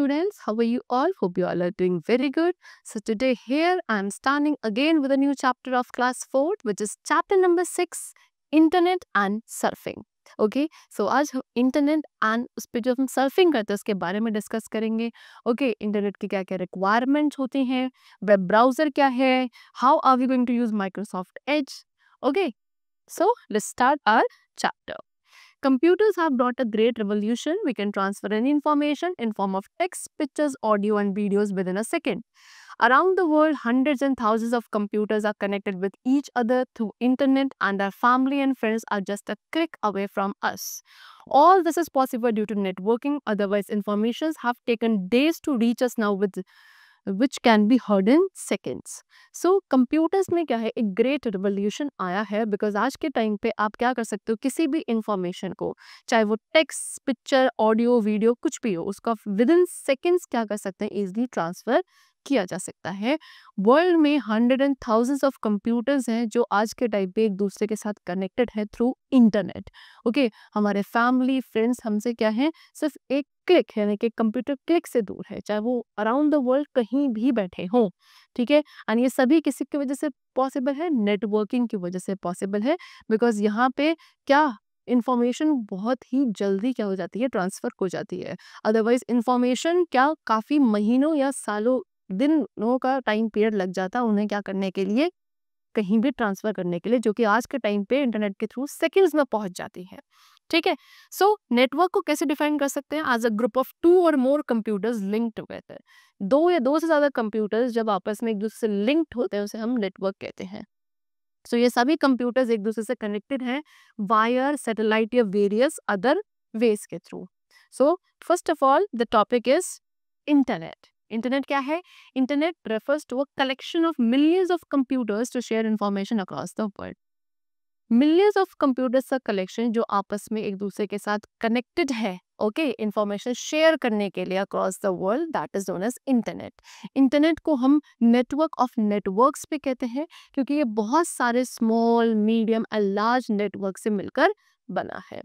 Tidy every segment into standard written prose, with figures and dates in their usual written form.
students, how are you all? Hope you all are doing very good. So today here I am standing again with a new chapter of class 4, which is chapter number 6, Internet and Surfing. Okay so आज हम internet and उस पर जो हम surfing करते हैं उसके बारे में डिस्कस करेंगे. ओके इंटरनेट की क्या क्या रिक्वायरमेंट्स होती हैं, वेब ब्राउजर क्या है, how are we going to use Microsoft Edge. Okay so let's start our chapter. Computers have brought a great revolution. We can transfer any information in form of text, pictures, audio and videos within a second. Around the world, hundreds and thousands of computers are connected with each other through internet, and our family and friends are just a click away from us. All this is possible due to networking. Otherwise, informations have taken days to reach us now with which can be heard in seconds. So computers में क्या है, एक great revolution आया है because आज के time पे आप क्या कर सकते हो, किसी भी इंफॉर्मेशन को, चाहे वो टेक्स्ट, पिक्चर, ऑडियो, वीडियो कुछ भी हो, उसका विद इन सेकेंड्स क्या कर सकते हैं, इजिली ट्रांसफर किया जा सकता है. वर्ल्ड में hundred and thousands of computers हैं जो आज के टाइम पे एक दूसरे के साथ कनेक्टेड है थ्रू इंटरनेट. ओके हमारे फैमिली फ्रेंड्स हमसे क्या है, सिर्फ एक क्लिक यानी कि कंप्यूटर क्लिक से दूर है, चाहे वो अराउंड द वर्ल्ड कहीं भी बैठे हों. ठीक है, एंड ये सभी किसी की वजह से पॉसिबल है, नेटवर्किंग की वजह से पॉसिबल है. बिकॉज यहाँ पे क्या इंफॉर्मेशन बहुत ही जल्दी क्या हो जाती है, ट्रांसफर हो जाती है. अदरवाइज इंफॉर्मेशन क्या काफ़ी महीनों या सालों दिनों का टाइम पीरियड लग जाता है उन्हें क्या करने के लिए, कहीं भी ट्रांसफर करने के लिए, जो कि आज के टाइम पे इंटरनेट के थ्रू सेकंड्स में पहुंच जाती है. ठीक है, सो नेटवर्क को कैसे डिफाइन कर सकते हैं, as a group of two or more computers linked together. दो या दो से ज्यादा कंप्यूटर्स जब आपस में एक दूसरे से लिंक्ड होते हैं उसे हम नेटवर्क कहते हैं. सो ये सभी कंप्यूटर्स एक दूसरे से कनेक्टेड हैं वायर, सैटेलाइट या वेरियस अदर वेज के through. So first of all the topic is internet. Internet क्या है? Internet refers to a collection of millions of computers to share information across the world. Millions of computers का collection जो आपस में एक दूसरे के साथ कनेक्टेड है, ओके इंफॉर्मेशन शेयर करने के लिए across the world, that is known as internet. Internet को हम नेटवर्क ऑफ नेटवर्क्स पे कहते हैं क्योंकि ये बहुत सारे small, medium and large network से मिलकर बना है.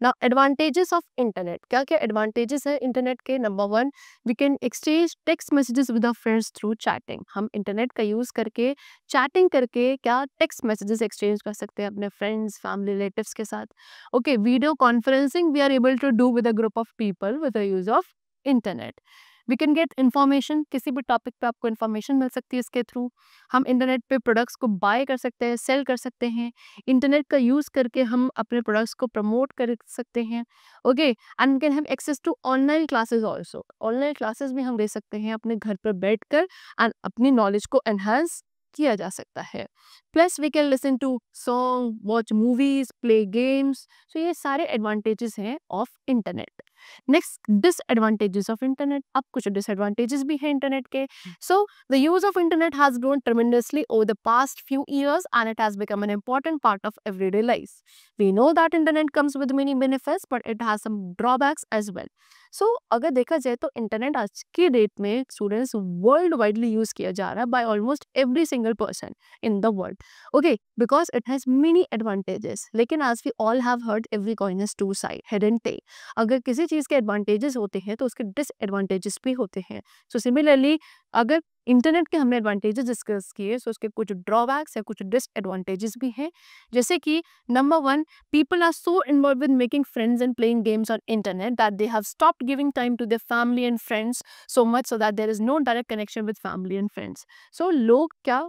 नाउ एडवांटेजेस ऑफ इंटरनेट, क्या क्या एडवांटेजेस है इंटरनेट के? Number 1, we can exchange text messages with our friends through chatting. हम इंटरनेट का यूज करके चैटिंग करके क्या टेक्स्ट मैसेजेस एक्सचेंज कर सकते हैं अपने फ्रेंड्स, फैमिली, रिलेटिव्स के साथ. Okay video conferencing we are able to do with a group of people with the use of internet. We can get information, किसी भी टॉपिक पे आपको इन्फॉर्मेशन मिल सकती है इसके थ्रू. हम इंटरनेट पे प्रोडक्ट्स को बाय कर सकते हैं, सेल कर सकते हैं. इंटरनेट का यूज़ करके हम अपने प्रोडक्ट्स को प्रमोट कर सकते हैं. Okay and can have access to online classes also. Online classes भी हम ले सकते हैं अपने घर पर बैठकर एंड अपनी नॉलेज को एनहांस किया जा सकता है. Plus we can listen to song, watch movies, play games. So ये सारे एडवांटेजेस हैं of internet. Next disadvantages of internet. अब कुछ डिसएडवांटेजेस भी हैं इंटरनेट के. So the use of internet has grown tremendously over the past few years and it has become an important part of everyday life. We know that internet comes with many benefits but it has some drawbacks as well. सो अगर देखा जाए तो internet आज की date में students world widely use किया जा रहा है by almost every single person in the world. Okay because it has many advantages. लेकिन आज we all have heard every coin has two side, head and tail. अगर किसी चीज़ के एडवांटेजेस होते हैं तो उसके डिसएडवांटेजेस भी होते हैं. सो सिमिलरली अगर इंटरनेट के हमने एडवांटेजेस डिस्कस किए सो उसके कुछ ड्रॉबैक्स या कुछ डिसएडवांटेजेस भी हैं. जैसे कि number 1, people are so involved with making friends and playing games on internet that they have stopped giving time to their family and friends so much so that there is no direct connection with family and friends. So लोग क्या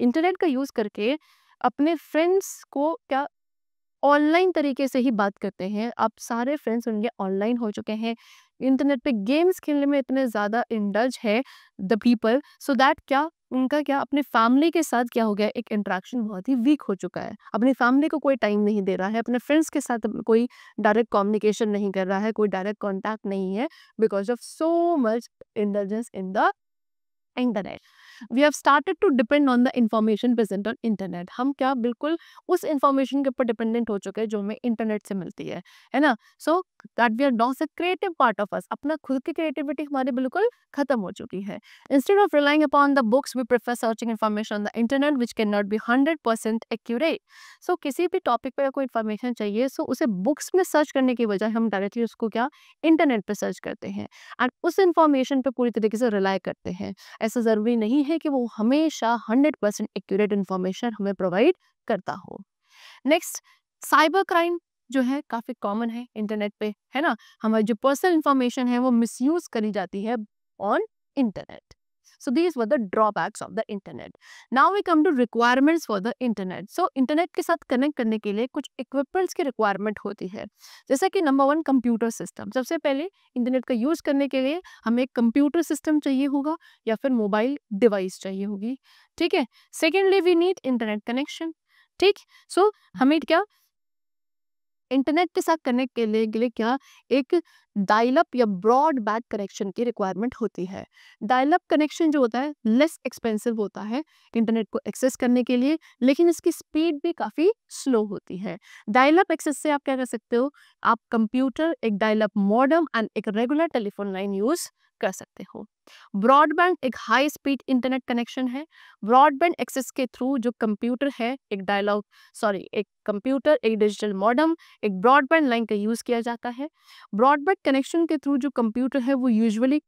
internet का use करके अपने friends को क्या online तरीके से ही बात करते हैं. अब सारे फ्रेंड्स उनके ऑनलाइन हो चुके हैं. इंटरनेट पे गेम्स खेलने में इतने ज़्यादा इंडल्ज है द पीपल सो दैट क्या उनका क्या अपने फैमिली के साथ क्या हो गया, एक इंटरेक्शन बहुत ही वीक हो चुका है. अपनी फैमिली को कोई टाइम नहीं दे रहा है, अपने फ्रेंड्स के साथ कोई डायरेक्ट कम्युनिकेशन नहीं कर रहा है, कोई डायरेक्ट कॉन्टैक्ट नहीं है because of so much indulgence in the internet. We have started to depend on the information present on internet. हम क्या बिल्कुल उस इंफॉर्मेशन के ऊपर डिपेंडेंट हो चुके हैं जो हमें इंटरनेट से मिलती है ना। So that we are lost a creative part of us, अपना खुद की क्रिएटिविटी हमारी बिल्कुल खत्म हो चुकी है। Instead of relying upon the books we prefer searching information on the internet which can not be 100% accurate. So किसी भी टॉपिक पर कोई इन्फॉर्मेशन चाहिए, सो उसे बुक्स में सर्च करने की बजाय हम डायरेक्टली उसको क्या इंटरनेट पर सर्च करते हैं एंड उस इंफॉर्मेशन पे पूरी तरीके से रिलाई करते हैं। ऐसा ज़रूरी नहीं है कि वो हमेशा 100% एक्यूरेट इन्फॉर्मेशन हमें प्रोवाइड करता हो। नेक्स्ट, साइबर क्राइम जो है काफ़ी कॉमन है इंटरनेट पे, है ना। हमारी जो पर्सनल इंफॉर्मेशन है वो मिसयूज करी जाती है on internet. So these were the drawbacks of the internet. Now we come to requirements for the internet. So internet के साथ कनेक्ट करने के लिए कुछ इक्विपमेंट्स की रिक्वायरमेंट होती है, जैसे कि नंबर 1 कंप्यूटर सिस्टम। सबसे पहले इंटरनेट का यूज़ करने के लिए हमें एक कंप्यूटर सिस्टम चाहिए होगा या फिर मोबाइल डिवाइस चाहिए होगी, ठीक है। Secondly we need internet connection, ठीक। सो हमें क्या इंटरनेट के साथ कनेक्ट करने के लिए क्या एक डायल अप या ब्रॉडबैंड कनेक्शन की रिक्वायरमेंट होती है। डायल अप कनेक्शन जो होता है लेस एक्सपेंसिव होता है इंटरनेट को एक्सेस करने के लिए, लेकिन इसकी स्पीड भी काफ़ी स्लो होती है। डायल अप एक्सेस से आप क्या कर सकते हो, आप कंप्यूटर, एक डायल अप मॉडेम एंड एक रेगुलर टेलीफोन लाइन यूज़ कर सकते हो। ब्रॉडबैंड एक हाई स्पीड इंटरनेट कनेक्शन है। ब्रॉडबैंड एक्सेस के थ्रू जो कंप्यूटर है, एक कंप्यूटर, एक डिजिटल मॉडेम, एक ब्रॉडबैंड लाइन का यूज़ किया जाता है। ब्रॉडबैंड कनेक्शन के थ्रू जो कंप्यूटर है वो यूजुअली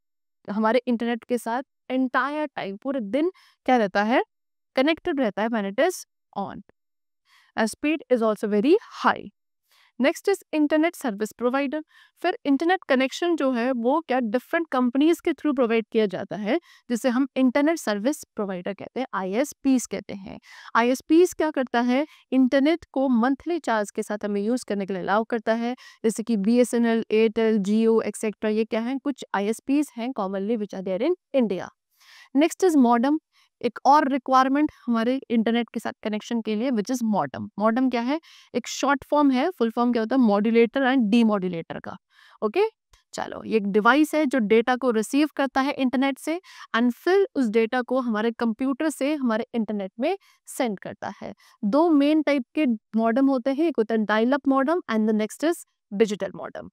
हमारे इंटरनेट के साथ एंटायर टाइम, पूरे दिन क्या रहता है, कनेक्टेड रहता है when it is on and speed is also very high. Next is internet service provider. फिर इंटरनेट कनेक्शन जो है वो क्या डिफरेंट कंपनीज के थ्रू प्रोवाइड किया जाता है, जिसे हम इंटरनेट सर्विस प्रोवाइडर कहते हैं, ISPs कहते हैं। ISPs क्या करता है, इंटरनेट को मंथली चार्ज के साथ हमें यूज़ करने के लिए अलाउ करता है, जैसे कि BSNL, एयरटेल, जियो एक्सेट्रा। ये क्या है, कुछ ISPs हैं commonly which are there in India. Next is modem, एक और रिक्वायरमेंट हमारे इंटरनेट के साथ कनेक्शन के लिए विच इज मॉडम। मॉडम क्या है, एक शॉर्ट फॉर्म है, फुल फॉर्म क्या होता है, मॉड्यूलेटर एंड डीमॉड्यूलेटर का। ओके चलो, ये एक डिवाइस है जो डेटा को रिसीव करता है इंटरनेट से एंड फिर उस डेटा को हमारे कंप्यूटर से हमारे इंटरनेट में सेंड करता है। दो मेन टाइप के मॉडम होते हैं, एक होता है dial up modem and the next is digital modem.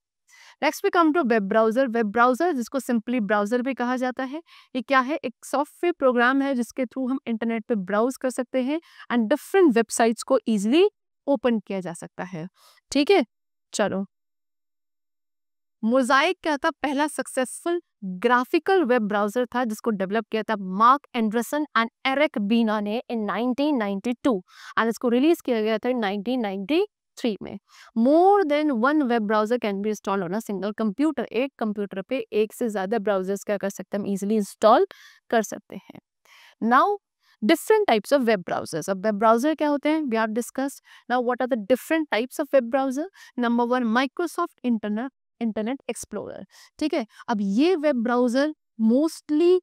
Next we come to web browser. Web browser जिसको सिंपली ब्राउजर भी कहा जाता है, ये क्या है, एक सॉफ्टवेयर प्रोग्राम है जिसके थ्रू हम इंटरनेट पे ब्राउज कर सकते हैं एंड डिफरेंट वेबसाइट्स को इजीली ओपन किया जा सकता है, ठीक है। चलो, मोजाइक क्या था, पहला सक्सेसफुल ग्राफिकल वेब ब्राउजर था जिसको डेवलप किया था मार्क एंडरसन एंड एरिक बीना ने इन 1992 एंड इसको रिलीज किया गया था इन 1993 में। More than one web browser can be install on a single computer. एक कंप्यूटर पे एक से ज्यादा ब्राउजर्स क्या कर सकते हैं, हम इजीली इंस्टॉल कर सकते हैं। Now different types of web browsers. अब web browser क्या होते हैं, we have discussed. Now what are the different types of web browser? Number 1 Microsoft Internet Explorer, ठीक है। अब ये वेब ब्राउजर मोस्टली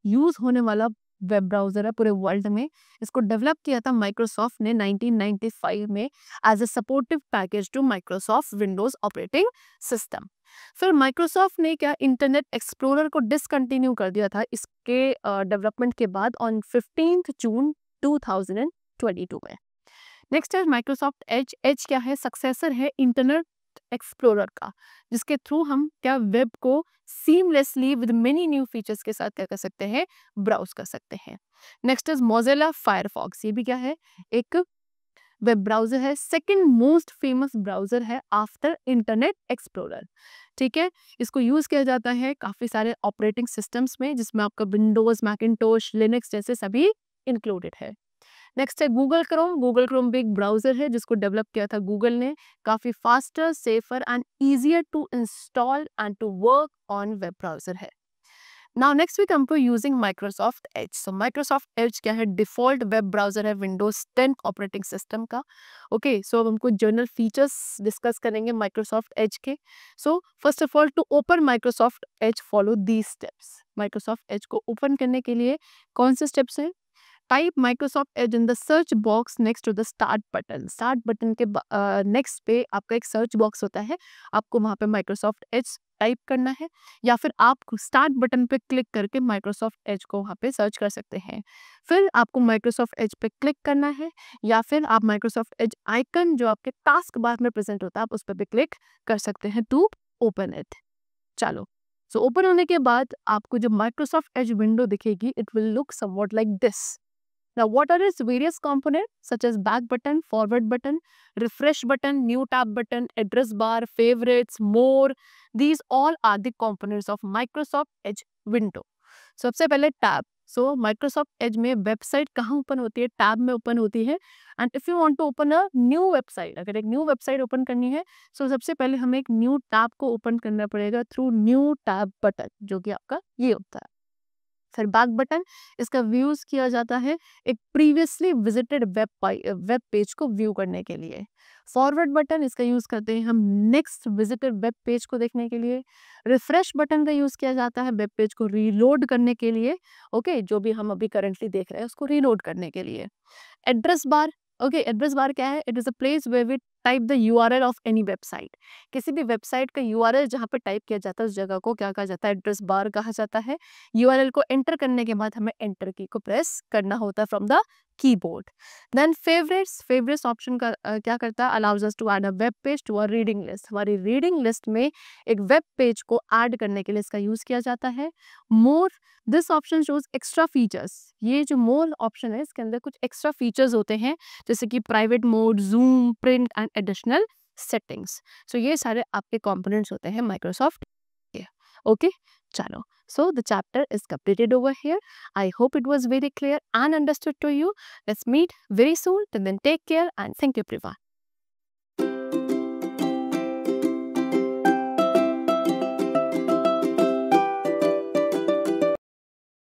यूज होने वाला वेब ब्राउजर है पूरे वर्ल्ड में। इसको डेवलप किया था माइक्रोसॉफ्ट ने 1995 में as a supportive package to Microsoft Windows operating system. फिर माइक्रोसॉफ्ट ने क्या इंटरनेट एक्सप्लोरर को डिसकंटिन्यू कर दिया था इसके डेवलपमेंट के बाद ऑन 15 जून 2022 में। नेक्स्ट है माइक्रोसॉफ्ट एज। एज क्या है, सक्सेसर है इंटरनेट एक्सप्लोरर का, जिसके थ्रू हम क्या वेब को seamlessly with many new features के साथ क्या कर सकते हैं, ब्राउज कर सकते हैं। Next is Mozilla Firefox. ये भी क्या है, एक वेब ब्राउजर है, सेकंड मोस्ट फेमस ब्राउजर है आफ्टर इंटरनेट एक्सप्लोरर, ठीक है। इसको यूज किया जाता है काफी सारे ऑपरेटिंग सिस्टम्स में, जिसमें आपका विंडोज, मैकिंटोश, लिनक्स जैसे सभी इंक्लूडेड है। नेक्स्ट है गूगल क्रोम। गूगल क्रोम भी एक ब्राउजर है जिसको डेवलप किया था गूगल ने, काफी faster, safer and easier to install and to work on web browser है। Now next we come to using Microsoft Edge. So Microsoft Edge क्या है, डिफॉल्ट वेब ब्राउजर है विंडोज 10 ऑपरेटिंग सिस्टम का। Okay so अब हमको general features discuss करेंगे Microsoft Edge के। So first of all, to open Microsoft Edge follow these steps. Microsoft Edge को open करने के लिए कौन से स्टेप्स हैं, type Microsoft Edge in the search box next to the start button. Start button के next पे आपका एक सर्च बॉक्स होता है, आपको वहाँ पे माइक्रोसॉफ्ट एज टाइप करना है, या फिर आप स्टार्ट बटन पे क्लिक करके माइक्रोसॉफ्ट एज को वहाँ पे सर्च कर सकते हैं। फिर आपको माइक्रोसॉफ्ट एज पे क्लिक करना है, या फिर आप माइक्रोसॉफ्ट एज आइकन जो आपके टास्क बार में प्रेजेंट होता है आप उस पर भी क्लिक कर सकते हैं टू ओपन इट। चलो, सो ओपन होने के बाद आपको जो माइक्रोसॉफ्ट एज विंडो दिखेगी, it will look somewhat like this. Now, what are its various components such as back button, forward button, refresh button, new tab button, address bar, favorites, more. These all are the components of Microsoft Edge window. सबसे पहले tab. So Microsoft Edge में website कहाँ open होती है? Tab में open होती है। And if you want to open a new website, अगर एक न्यू वेबसाइट ओपन करनी है, सो सबसे पहले हमें एक न्यू टैब को ओपन करना पड़ेगा थ्रू न्यू टैब बटन, जो कि आपका ये होता है। फिर बैक बटन, इसका व्यूज किया जाता है एक प्रीवियसली विजिटेड वेब पेज को व्यू करने के लिए। फॉरवर्ड बटन, इसका यूज करते हैं हम नेक्स्ट विजिटेड वेब पेज को देखने के लिए। रिफ्रेश बटन का यूज किया जाता है वेब पेज को रीलोड करने के लिए, ओके, जो भी हम अभी करंटली देख रहे हैं उसको रीलोड करने के लिए। Address bar, okay, address bar क्या है? It is a place where we type the URL of any website. किसी भी वेबसाइट का यूआरएल जहाँ पे टाइप किया जाता है उस जगह को क्या कहा जाता है? एड्रेस बार कहा जाता है। यूआरएल को एंटर करने के बाद हमें एंटर की को प्रेस करना होता है from the keyboard. Then favourites option का क्या करता है? Allows us to add a web page to a reading list. हमारी रीडिंग लिस्ट में एक वेब पेज को ऐड करने के लिए इसका यूज किया जाता है। More, this option shows extra features. ये जो मोर ऑप्शन है इसके अंदर कुछ एक्स्ट्रा फीचर्स होते हैं, जैसे कि private mode, zoom, print and additional settings. So ये सारे आपके कंपोनेंट्स होते हैं माइक्रोसॉफ्ट के। ओके, चलो, so the chapter is completed over here. I hope it was very clear and understood to you. Let's meet very soon. Till then, take care and thank you everyone.